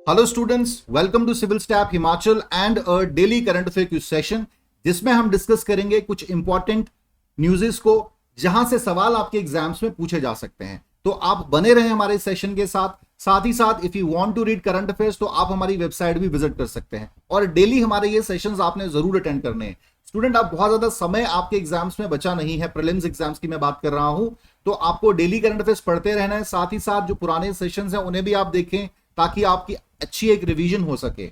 Hello students, welcome to civil staff Himachal and a daily current affair quiz session, जिसमें हम discuss करेंगे कुछ important न्यूज़ेस को जहां से सवाल आपके एग्जाम्स में पूछे जा सकते हैं। तो आप बने रहें हमारे सेशन के साथ। साथ ही साथ if you want to read current affairs तो आप हमारी वेबसाइट भी विजिट कर सकते हैं और डेली हमारे ये सेशंस आपने जरूर अटेंड करने हैं। स्टूडेंट, आप बहुत ज्यादा समय आपके एग्जाम्स में बचा नहीं है, प्रीलिम्स एग्जाम्स की मैं बात कर रहा हूं, तो आपको डेली करंट अफेयर्स पढ़ते रहना है। साथ ही साथ जो पुराने सेशंस हैं उन्हें भी आप देखें ताकि आपकी अच्छी एक रिवीजन हो सके।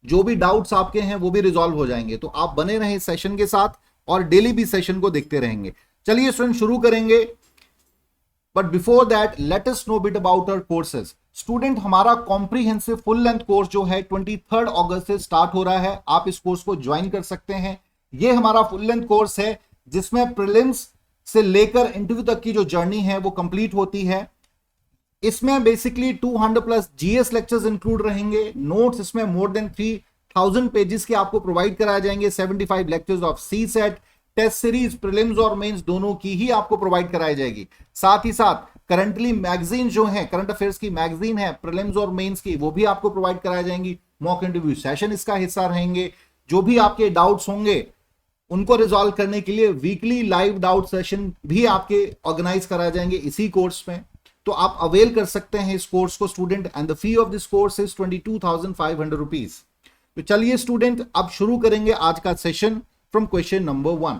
जो भी डाउट्स आपके हैं वो भी रिजॉल्व हो जाएंगे। तो आप बने रहें सेशन के साथ और डेली भी सेशन को देखते रहेंगे। चलिए स्टूडेंट, शुरू करेंगे, but before that let us know bit about our courses. Student, हमारा कॉम्प्रिहेंसिव फुल लेंथ कोर्स जो है 23 अगस्त से स्टार्ट हो रहा है। आप इस कोर्स को ज्वाइन कर सकते हैं। ये हमारा फुल लेंथ कोर्स है जिसमें प्रीलिम्स से लेकर इंटरव्यू तक की जो जर्नी है वो कंप्लीट होती है। इसमें basically 200 plus GS lectures include रहेंगे। नोट्स इसमें मोर देन 3000 पेजेस के आपको प्रोवाइड कराए जाएंगे। 75 lectures of CSAT, test series, prelims और मेंस दोनों की ही आपको प्रोवाइड कराई जाएगी। साथ ही साथ करंटली मैगजीन जो है, करंट अफेयर्स की मैगजीन है प्रीलिम्स और मेंस की, वो भी आपको प्रोवाइड कराई जाएंगी। मॉक इंटरव्यू सेशन इसका हिस्सा रहेंगे। जो भी आपके डाउट्स होंगे उनको रिजॉल्व करने के लिए वीकली लाइव डाउट सेशन भी आपके ऑर्गेनाइज कराए जाएंगे इसी कोर्स में। तो आप अवेल कर सकते हैं इस कोर्स को student, and the fee of this course is 22,500 rupees. तो चलिए स्टूडेंट, अब शुरू करेंगे आज का सेशन फ्रॉम क्वेश्चन नंबर 1।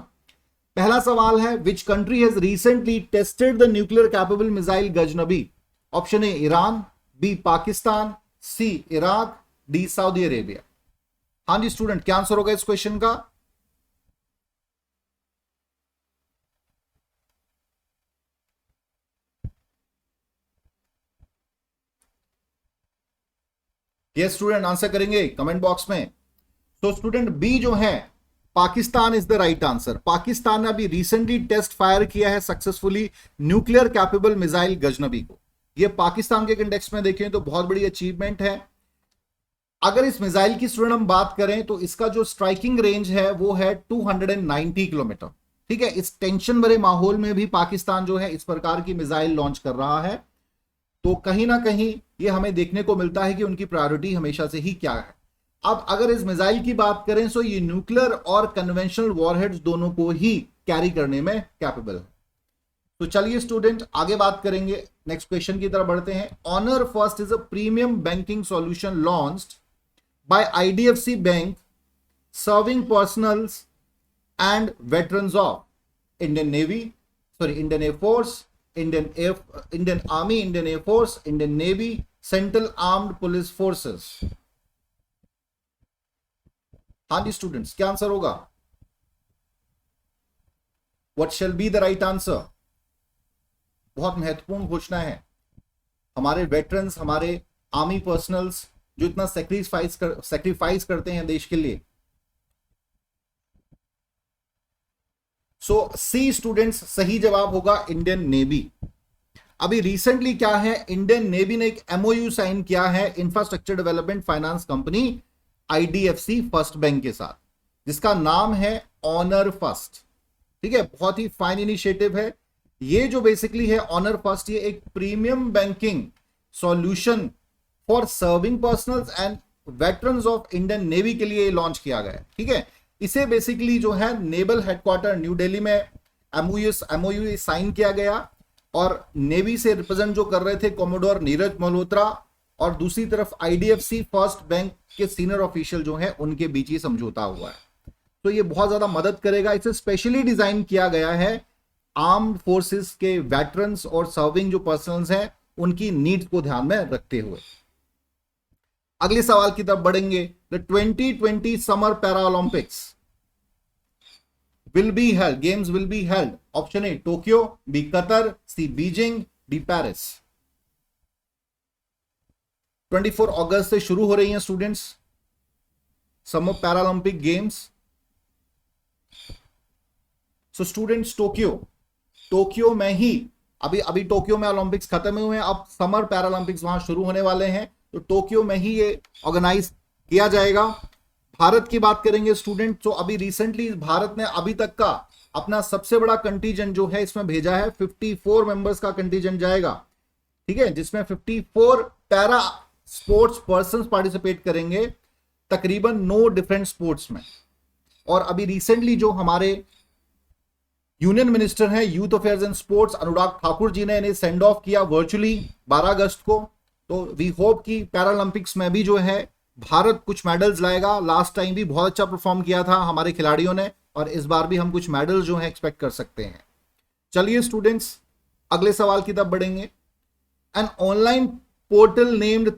पहला सवाल है, which country has recently tested the nuclear capable missile Ghaznavi? Option A Iran, B Pakistan, C Iraq, D Saudi Arabia. हाँ जी स्टूडेंट, क्या आंसर होगा इस क्वेश्चन का? यस स्टूडेंट, आंसर करेंगे कमेंट बॉक्स में। तो स्टूडेंट बी जो है Pakistan is the right answer. Pakistan ने अभी रिसेंटली टेस्ट फायर किया है successfully nuclear capable missile Ghaznavi को। ये पाकिस्तान के कंटेक्स्ट में देखें तो बहुत बड़ी अचीवमेंट है। अगर इस मिसाइल की स्टूडेंट हम बात करें तो इसका जो स्ट्राइकिंग रेंज है वो है 290 किलोमीटर। ठीक है, इस टेंशन भरे माहौल में भी पाकिस्तान जो है इस प्रकार की मिसाइल लॉन्च कर रहा है। तो कहीं ना कहीं ये हमें देखने को मिलता है कि उनकी प्रायोरिटी हमेशा से ही क्या है। अब अगर इस मिसाइल की बात करें तो ये न्यूक्लियर और कन्वेंशनल वॉरहेड्स दोनों को ही कैरी करने में कैपेबल है। तो चलिए स्टूडेंट आगे बात करेंगे, नेक्स्ट क्वेश्चन की तरफ बढ़ते हैं। Honour first is a premium banking solution launched by IDFC bank serving personnels and veterans of Indian navy, Indian air force, Indian army, Indian air force, Indian navy, central armed police forces. हाँ जी students, क्या answer होगा? What shall be the right answer? बहुत महत्वपूर्ण घोषणा है। हमारे veterans, हमारे आर्मी पर्सनल्स जो इतना सेक्रीफाइस करते हैं देश के लिए। सो सी स्टूडेंट्स, सही जवाब होगा इंडियन नेवी। अभी रिसेंटली क्या है, इंडियन नेवी ने एक एमओयू साइन किया है infrastructure development finance company IDFC first bank के साथ, जिसका नाम है ऑनर फर्स्ट। ठीक है, बहुत ही फाइन इनिशिएटिव है ये जो बेसिकली है ऑनर फर्स्ट। ये एक premium banking solution for serving personnels and veterans of Indian navy के लिए लॉन्च किया गया है। ठीक है, इसे बेसिकली जो है नेवल हेडक्वार्टर न्यू दिल्ली में एमओयू साइन किया गया और नेवी से रिप्रेजेंट जो कर रहे थे कॉमोडोर नीरज मल्होत्रा और दूसरी तरफ आईडीएफसी फर्स्ट बैंक के सीनियर ऑफिशियल जो है उनके बीच ही समझौता हुआ है। तो ये बहुत ज्यादा मदद करेगा। इसे स्पेशली डिजाइन किया गया है आर्म्ड फोर्सेस के वेटरन्स और सर्विंग जो पर्सनल्स हैं उनकी नीड्स को ध्यान में रखते हुए। अगले सवाल की तरफ बढ़ेंगे। The 2020 summer para Olympics will be held, games will be held. Option A Tokyo, B Qatar, C Beijing, D Paris. 24 अगस्त से शुरू हो रही हैं students summer Paralympic games. So students Tokyo में ही अभी टोक्यो में ओलंपिक्स खत्म हुए हैं, अब समर पैरालंपिक्स वहां शुरू होने वाले हैं। तो टोक्यो में ही ये ऑर्गेनाइज किया जाएगा। भारत की बात करेंगे स्टूडेंट, तो अभी रिसेंटली भारत ने अभी तक का अपना सबसे बड़ा कंटीजेंट जो है इसमें भेजा है। 54 मेंबर्स का कंटीजेंट जाएगा। ठीक है, जिसमें 54 पैरा स्पोर्ट्स पर्सन पार्टिसिपेट करेंगे तकरीबन 9 डिफरेंट स्पोर्ट्स में। और अभी रिसेंटली जो हमारे यूनियन मिनिस्टर हैं youth affairs and sports Anurag Thakur ji ने इन्हें सेंड ऑफ किया वर्चुअली 12 अगस्त को। तो वी होप कि पैरालंपिक्स में भी जो है भारत कुछ मेडल्स लाएगा। लास्ट टाइम भी बहुत अच्छा परफॉर्म किया था हमारे खिलाड़ियों ने, और इस बार भी हम कुछ मेडल जो है एक्सपेक्ट कर सकते हैं। चलिए स्टूडेंट्स अगले सवाल की तरफ बढ़ेंगे। An online portal named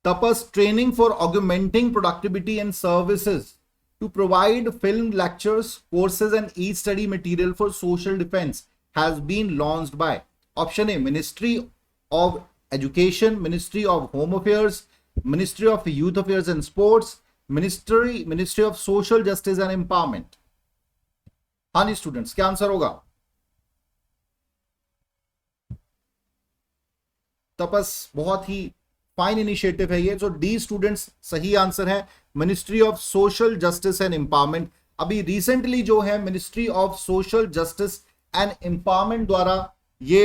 TAPAS training for augmenting productivity and services to provide film lectures, courses and e-study material for social defense has been launched by option A Ministry of Education, Ministry of Home Affairs, Ministry of Youth Affairs and Sports, Ministry of Social Justice and Empowerment। हाँ जी students, क्या answer होगा? तपस बहुत ही fine initiative है ये। जो D students सही आंसर है ministry of social justice and empowerment. अभी रिसेंटली जो है ministry of social justice and empowerment द्वारा ये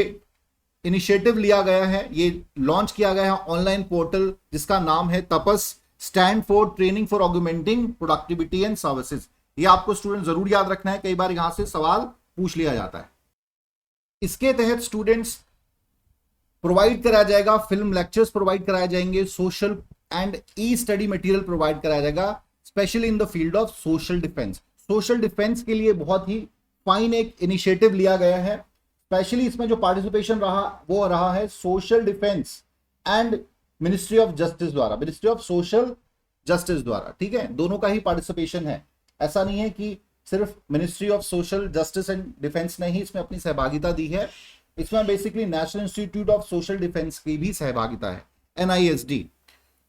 इनिशिएटिव लिया गया है, ये लॉन्च किया गया है ऑनलाइन पोर्टल जिसका नाम है TAPAS, stand for training for augmenting productivity and services. ये आपको स्टूडेंट जरूर याद रखना है, कई बार यहां से सवाल पूछ लिया जाता है। इसके तहत स्टूडेंट्स प्रोवाइड कराया जाएगा फिल्म लेक्चर्स प्रोवाइड कराए जाएंगे, social and E study material provide कराया जाएगा, specially in the field of social defence. Social defence के लिए बहुत ही फाइन एक इनिशिएटिव लिया गया है। स्पेशली इसमें जो पार्टिसिपेशन रहा वो रहा है social defence and ministry of justice द्वारा, मिनिस्ट्री ऑफ सोशल जस्टिस द्वारा। ठीक है, दोनों का ही पार्टिसिपेशन है। ऐसा नहीं है कि सिर्फ ministry of social justice and defence ने ही इसमें अपनी सहभागिता दी है, इसमें basically national institute of social defence की भी सहभागिता है, NISD।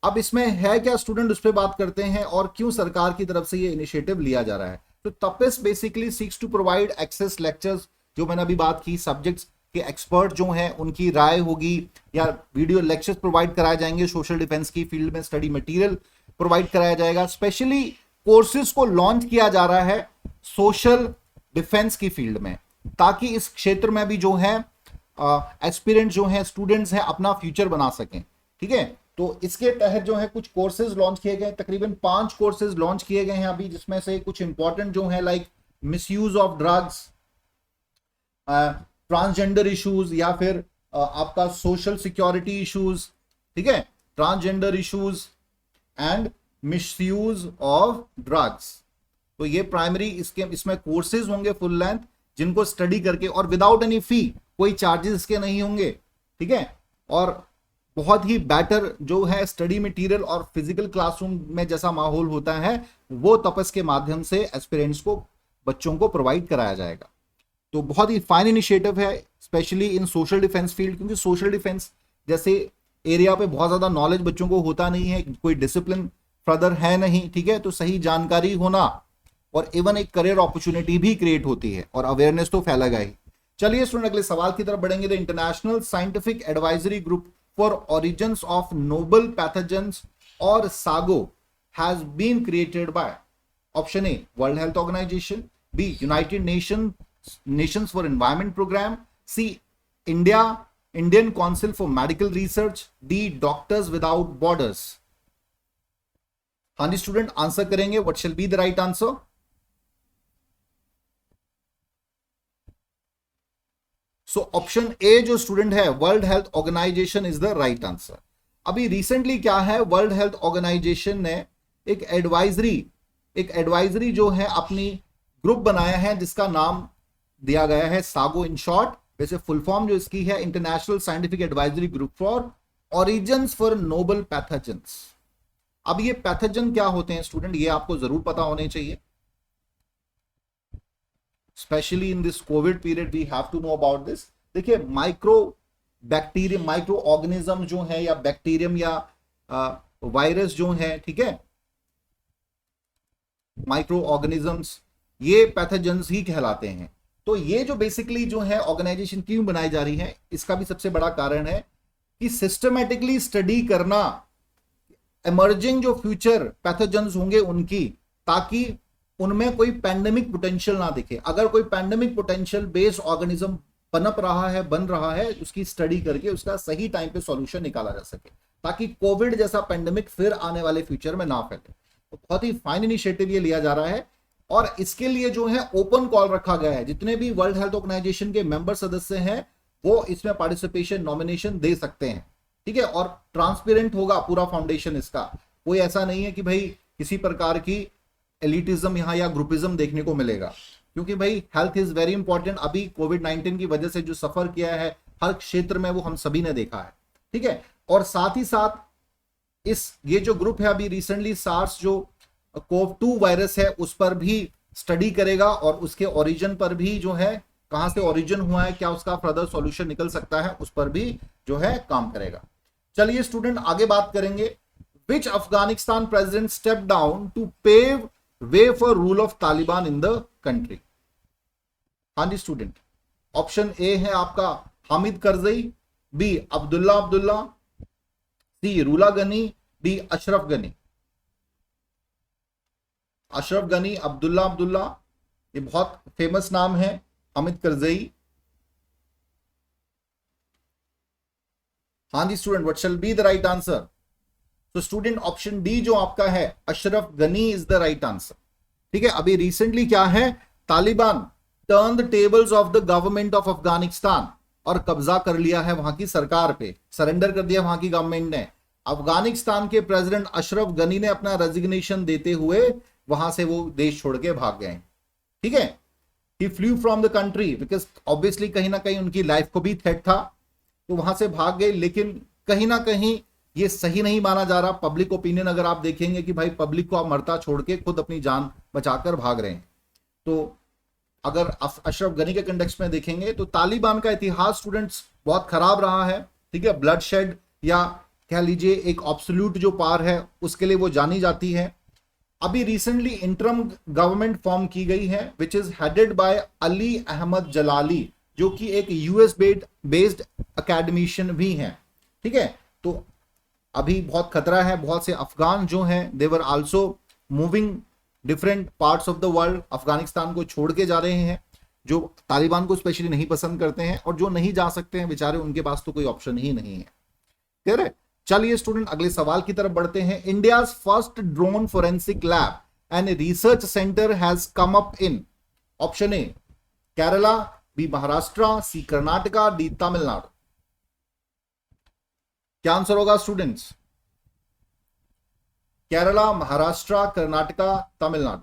अब इसमें है क्या स्टूडेंट, उस पर बात करते हैं और क्यों सरकार की तरफ से ये इनिशिएटिव लिया जा रहा है। तो TAPAS basically seeks to provide access lectures, जो मैंने अभी बात की, सब्जेक्ट्स के एक्सपर्ट जो हैं उनकी राय होगी या वीडियो लेक्चर्स प्रोवाइड कराए जाएंगे, सोशल डिफेंस की फील्ड में स्टडी मटेरियल प्रोवाइड कराया जाएगा। स्पेशली कोर्सेज को लॉन्च किया जा रहा है सोशल डिफेंस की फील्ड में, ताकि इस क्षेत्र में भी जो है एस्पिरेंट जो है स्टूडेंट्स हैं अपना फ्यूचर बना सकें। ठीक है, तो इसके तहत जो है कुछ कोर्सेज लॉन्च किए गए, तकरीबन 5 कोर्सेज लॉन्च किए गए हैं अभी, जिसमें से कुछ इंपॉर्टेंट जो है like misuse of drugs, transgender issues, या फिर आपका सोशल सिक्योरिटी इश्यूज। ठीक है, transgender issues and misuse of drugs. तो ये प्राइमरी इसमें कोर्सेज होंगे फुल लेंथ, जिनको स्टडी करके और विदाउट एनी फी, कोई चार्जेस इसके नहीं होंगे। ठीक है, और बहुत ही बेटर जो है स्टडी मटेरियल और फिजिकल क्लासरूम में जैसा माहौल होता है वो तपस के माध्यम से एस्पिरेंट्स को, बच्चों को प्रोवाइड कराया जाएगा। तो बहुत ही फाइन इनिशिएटिव है, specially in social defence field, क्योंकि सोशल डिफेंस जैसे एरिया पे बहुत ज्यादा नॉलेज बच्चों को होता नहीं है, कोई डिसिप्लिन फर्दर है नहीं। ठीक है, तो सही जानकारी होना और इवन एक करियर अपॉर्चुनिटी भी क्रिएट होती है और अवेयरनेस तो फैलेगा ही। चलिए स्टूडेंट अगले सवाल की तरफ बढ़ेंगे। The international scientific advisory group for origins of novel pathogens और SAGO has been created by option A World Health Organization, B United Nations for environment program, C Indian Council for Medical Research, D Doctors Without Borders. हाँ जी student, answer करेंगे, what shall be the right answer? So option A जो student है World Health Organization is the right answer. अभी recently क्या है, World Health organisation ने एक एडवाइजरी जो है अपनी ग्रुप बनाया है, जिसका नाम दिया गया है सागो इन शॉर्ट। वैसे फुल फॉर्म जो इसकी है international scientific advisory group for origins for novel pathogens. अब ये पैथोजन क्या होते हैं स्टूडेंट, ये आपको जरूर पता होने चाहिए, specially in this covid period we have to know about this. देखिए माइक्रो बैक्टीरियम, माइक्रो ऑर्गेनिज्म जो है, या बैक्टीरियम या वायरस जो है, ठीक है, माइक्रो ऑर्गेनिजम्स, ये पैथोजेंस ही कहलाते हैं। तो ये जो बेसिकली जो है ऑर्गेनाइजेशन क्यों बनाई जा रही है, इसका भी सबसे बड़ा कारण है कि सिस्टमेटिकली स्टडी करना इमर्जिंग जो फ्यूचर पैथोजेंस होंगे उनकी, ताकि उनमें कोई पैंडेमिक पोटेंशियल ना दिखे। अगर कोई पैंडेमिक पोटेंशियल बेस्ड ऑर्गेनिज्म पनप रहा है, बन रहा है, उसकी स्टडी करके उसका सही टाइम पे सॉल्यूशन निकाला जा सके, ताकि कोविड जैसा पेंडेमिक फिर आने वाले फ्यूचर में ना फैले। तो बहुत ही फाइन इनिशिएटिव ये लिया जा रहा है, और इसके लिए जो है ओपन कॉल रखा गया है। जितने भी वर्ल्ड हेल्थ ऑर्गेनाइजेशन के मेंबर सदस्य हैं वो इसमें पार्टिसिपेशन, नॉमिनेशन दे सकते हैं, ठीक है। और ट्रांसपेरेंट होगा पूरा फाउंडेशन इसका, कोई ऐसा नहीं है कि भाई किसी प्रकार की एलिटिज्म यहां या ग्रुपिज्म देखने को मिलेगा, क्योंकि भाई हेल्थ इज वेरी इंपॉर्टेंट। अभी कोविड-19 की वजह से जो सफर किया है हर क्षेत्र में वो हम सभी ने देखा है, ठीक है। और साथ ही साथ ये जो ग्रुप है अभी रिसेंटली सार्स जो कोव-2 वायरस है उस पर भी स्टडी करेगा, और उसके ओरिजिन पर भी जो है, कहां से ओरिजिन हुआ है, क्या उसका फर्दर सॉल्यूशन निकल सकता है, उस पर भी जो है काम करेगा। चलिए स्टूडेंट आगे बात करेंगे। Which Afghanistan president step down to pave way for rule of Taliban in the country? हाँ जी स्टूडेंट, ऑप्शन ए है आपका Hamid Karzai, B Abdullah Abdullah, C Rula Ghani, D Ashraf Ghani. Ashraf Ghani, Abdullah Abdullah, ये बहुत फेमस नाम है, हामिद करजई। हाँ जी student, what shall be the right answer? तो स्टूडेंट ऑप्शन डी जो आपका है Ashraf Ghani is the right answer, ठीक है। अभी रिसेंटली क्या है, Taliban turn the tables of the government of Afghanistan, और कब्जा कर लिया है वहां की सरकार पे, सरेंडर कर दिया वहां की गवर्नमेंट ने। अफगानिस्तान के प्रेसिडेंट अशरफ गनी ने अपना रेजिग्नेशन देते हुए वहां से वो देश छोड़ के भाग गए, ठीक है। He flew from the country because obviously कहीं ना कहीं उनकी लाइफ को भी थ्रेट था, तो वहां से भाग गए। लेकिन कहीं ना कहीं ये सही नहीं माना जा रहा। पब्लिक ओपिनियन अगर आप देखेंगे कि भाई पब्लिक को आप मरता छोड़ के खुद अपनी जान बचाकर भाग रहे हैं, तो अगर अशरफ गनी के कंटेक्स्ट में देखेंगे तो तालिबान का इतिहास स्टूडेंट्स बहुत खराब रहा है, ठीक है। ब्लड शेड या कह लीजिए एक ऑब्सोल्यूट जो पार है उसके लिए वो जानी जाती है। अभी रिसेंटली इंटरम गवर्नमेंट फॉर्म की गई है which is headed by Ali Ahmad Jalali, जो कि एक यूएस बेस्ड अकेडमिशियन भी हैं, ठीक है। तो अभी बहुत खतरा है, बहुत से अफगान जो हैं they were also moving different parts of the world, Afghanistan को छोड़ के जा रहे हैं, जो तालिबान को स्पेशली नहीं पसंद करते हैं, और जो नहीं जा सकते हैं बेचारे उनके पास तो कोई ऑप्शन ही नहीं है, क्लियर है। चलिए स्टूडेंट अगले सवाल की तरफ बढ़ते हैं। India's first drone forensic lab and research centre has come up in, option A Kerala, B Maharashtra, C Karnataka, D Tamil Nadu. क्या आंसर होगा स्टूडेंट्स? केरला, महाराष्ट्र, कर्नाटका, तमिलनाडु।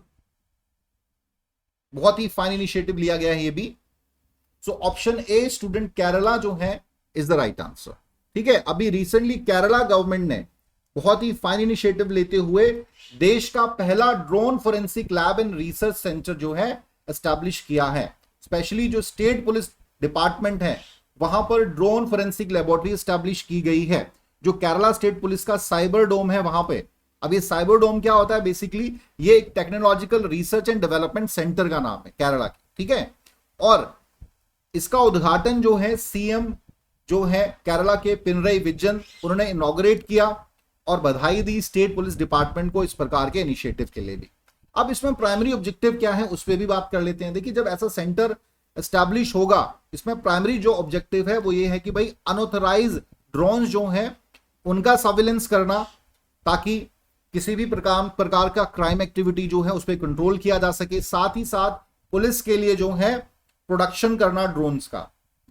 बहुत ही फाइन इनिशिएटिव लिया गया है ये भी। So option A student Kerala जो है इज द राइट आंसर, ठीक है। अभी रिसेंटली केरला गवर्नमेंट ने बहुत ही फाइन इनिशिएटिव लेते हुए देश का पहला drone forensic lab and research centre जो है एस्टैब्लिश किया है। स्पेशली जो स्टेट पुलिस डिपार्टमेंट है वहां पर ड्रोन फोरेंसिक लेबोरेटरी एस्टैब्लिश की गई है, जो केरला स्टेट पुलिस का साइबर डोम है वहां पे। अब ये साइबर डोम क्या होता है, बेसिकली ये एक technological research and development centre का नाम है केरला की, ठीक है। और इसका उद्घाटन जो है सीएम जो है केरला के पिनरई विजयन, उन्होंने इनॉग्रेट किया और बधाई दी स्टेट पुलिस डिपार्टमेंट को इस प्रकार के इनिशिएटिव के लिए भी। अब इसमें प्राइमरी ऑब्जेक्टिव क्या है उस पर भी बात कर लेते हैं। देखिए जब ऐसा सेंटर एस्टैब्लिश होगा, इसमें प्राइमरी जो ऑब्जेक्टिव है वो ये है कि भाई अनऑथराइज ड्रोन जो है उनका सर्विलेंस करना, ताकि किसी भी प्रकार का क्राइम एक्टिविटी जो है उस पर कंट्रोल किया जा सके। साथ ही साथ पुलिस के लिए जो है प्रोडक्शन करना ड्रोन्स का,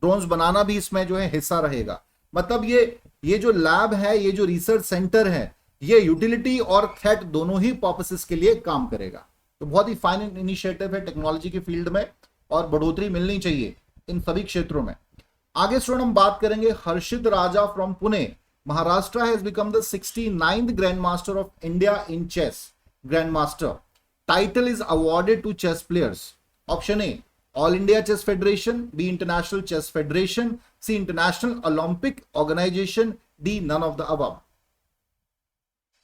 ड्रोन्स बनाना भी इसमें जो है हिस्सा रहेगा। मतलब ये जो लैब है, ये जो रिसर्च सेंटर है, ये यूटिलिटी और थ्रेट दोनों ही पर्पसेस के लिए काम करेगा। तो बहुत ही फाइन इनिशिएटिव है टेक्नोलॉजी के फील्ड में, और बढ़ोतरी मिलनी चाहिए इन सभी क्षेत्रों में। आगे स्टूडेंट हम बात करेंगे Harshit Raja from Pune. Maharashtra has become the 69th grand master of India in chess. Grand master title is awarded to chess players. Option A All India Chess Federation, B International Chess Federation, C International Olympic Organization, D none of the above.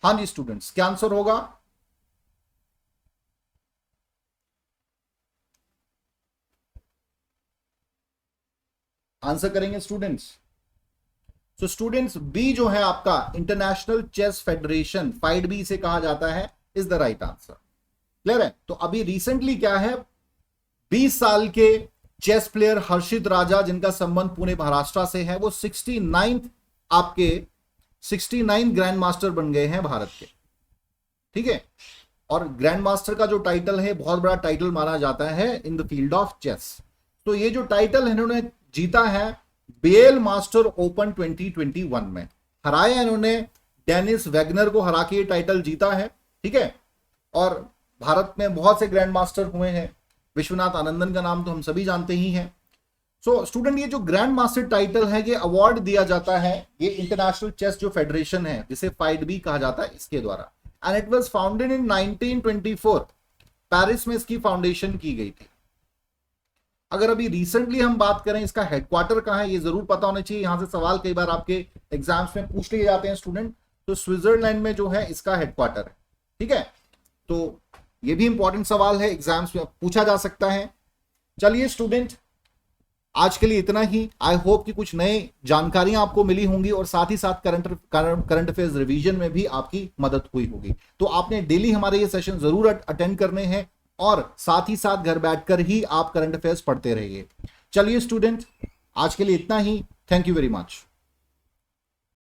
हाँ जी students, क्या answer होगा? Answer करेंगे students. So students B जो है आपका International Chess Federation, FIDE B से कहा जाता है, is the right answer. Clear है। तो अभी रिसेंटली क्या है, 20 साल के चेस प्लेयर हर्षित राजा, जिनका संबंध पुणे महाराष्ट्र से है, वो 69 ग्रैंड मास्टर बन गए हैं भारत के। ठीक है, और ग्रैंड मास्टर का जो टाइटल है बहुत बड़ा टाइटल माना जाता है in the field of chess. तो ये जो टाइटल इन्होंने जीता है बेल मास्टर ओपन 2021 में, हराया इन्होंने डेनिस वेगनर को हरा के ये टाइटल जीता है। ठीक है, और भारत में बहुत से ग्रैंड मास्टर हुए हैं, विश्वनाथ आनंदन का नाम तो हम सभी जानते ही हैं। सो स्टूडेंट, ये जो ग्रैंड मास्टर टाइटल है ये अवार्ड दिया जाता है, ये इंटरनेशनल चेस जो फेडरेशन है जिसे फाइड भी कहा जाता है, इसके द्वारा। And it was founded in 1924, Paris में इसकी फाउंडेशन की गई थी। अगर अभी रिसेंटली हम बात करें इसका हेडक्वार्टर कहां है, ये जरूर पता होना चाहिए, यहां से सवाल कई बार आपके एग्जाम्स में पूछ लिए जाते हैं स्टूडेंट। तो स्विट्जरलैंड में जो है इसका हेडक्वार्टर है। ठीक है, तो ये भी इंपॉर्टेंट सवाल है, एग्जाम्स में पूछा जा सकता है। चलिए स्टूडेंट, आज के लिए इतना ही। आई होप कि कुछ नए जानकारियां आपको मिली होंगी और साथ ही साथ करंट अफेयर्स रिवीजन में भी आपकी मदद हुई होगी। तो आपने डेली हमारे ये सेशन जरूर अटेंड करने हैं और साथ ही साथ घर बैठकर ही आप करंट अफेयर्स पढ़ते रहिए। चलिए स्टूडेंट, आज के लिए इतना ही। Thank you very much.